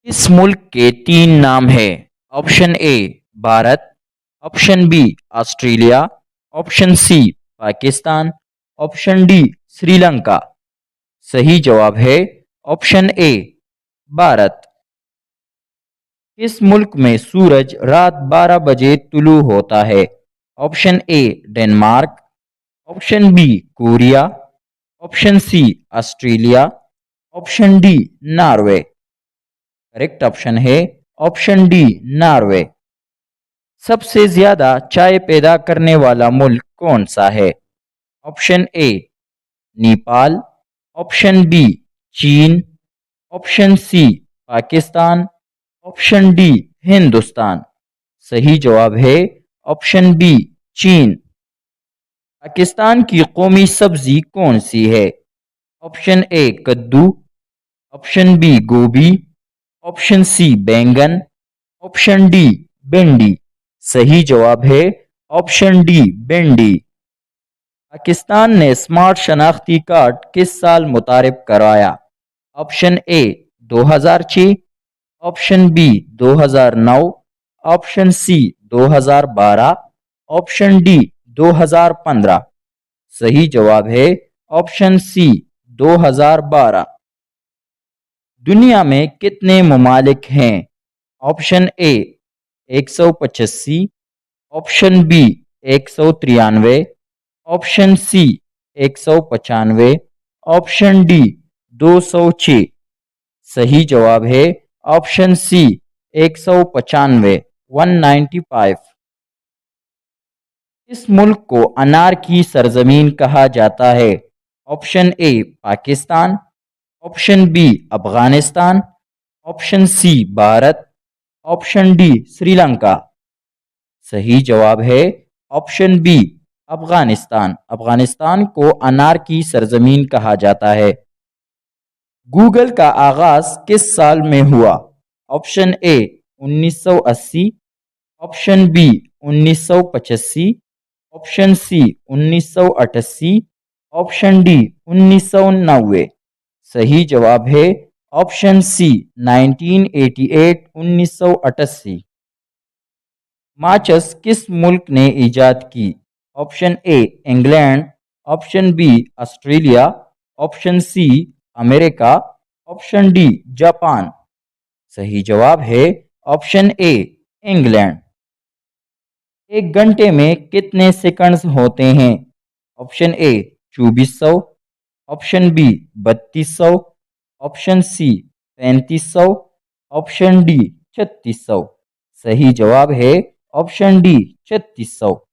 इस मुल्क के तीन नाम है। Option A Bharat, option B Australia, option C Pakistan, option D Sri Lanka. सही जवाब है ऑप्शन ए भारत। किस मुल्क में सूरज रात 12 बजे तुलू होता है? Option A Denmark, option B Korea, option C Australia, option D Norway. Correct option है ऑप्शन डी नॉर्वे। सबसे ज्यादा चाय पैदा करने वाला मुल्क कौन सा है? Option A Nepal, option B चीन, option C Pakistan, option D Hindustan. सही जवाब है ऑप्शन बी चीन। पाकिस्तान की कौमी सब्जी कौन सी है? ऑप्शन ए कद्दू, ऑप्शन बी गोभी, ऑप्शन सी बैंगन, ऑप्शन डी भिंडी। सही जवाब है ऑप्शन डी भिंडी। पाकिस्तान ने स्मार्ट शनाख्ती कार्ड किस साल मुतारिफ करवाया? Option A 2006, option B 2009, option C 2012, option D 2015। सही जवाब है ऑप्शन सी 2012। दुनिया में कितने ममालिक हैं? Option A 185, option B 193, option C 195, option D 206। सही जवाब है ऑप्शन सी 195, 195। इस मुल्क को अनार की सरजमीन कहा जाता है? Option A Pakistan, option B Afghanistan, option C Bharat, option D Sri Lanka. सही जवाब है ऑप्शन बी अफगानिस्तान। अफगानिस्तान को अनार की सरजमीन कहा जाता है। गूगल का आगाज किस साल में हुआ? Option A 1980, option B 1985, option C 1988, option D 1990। सही जवाब है ऑप्शन सी 1988, 1988। माचस किस मुल्क ने इजाद की? Option A England, option B Australia, option C America, option D Japan. सही जवाब है ऑप्शन ए इंग्लैंड। एक घंटे में कितने सेकंड्स होते हैं? Option A 2400, option B 3200, option C 3500, option D 3600। सही जवाब है ऑप्शन डी 3600।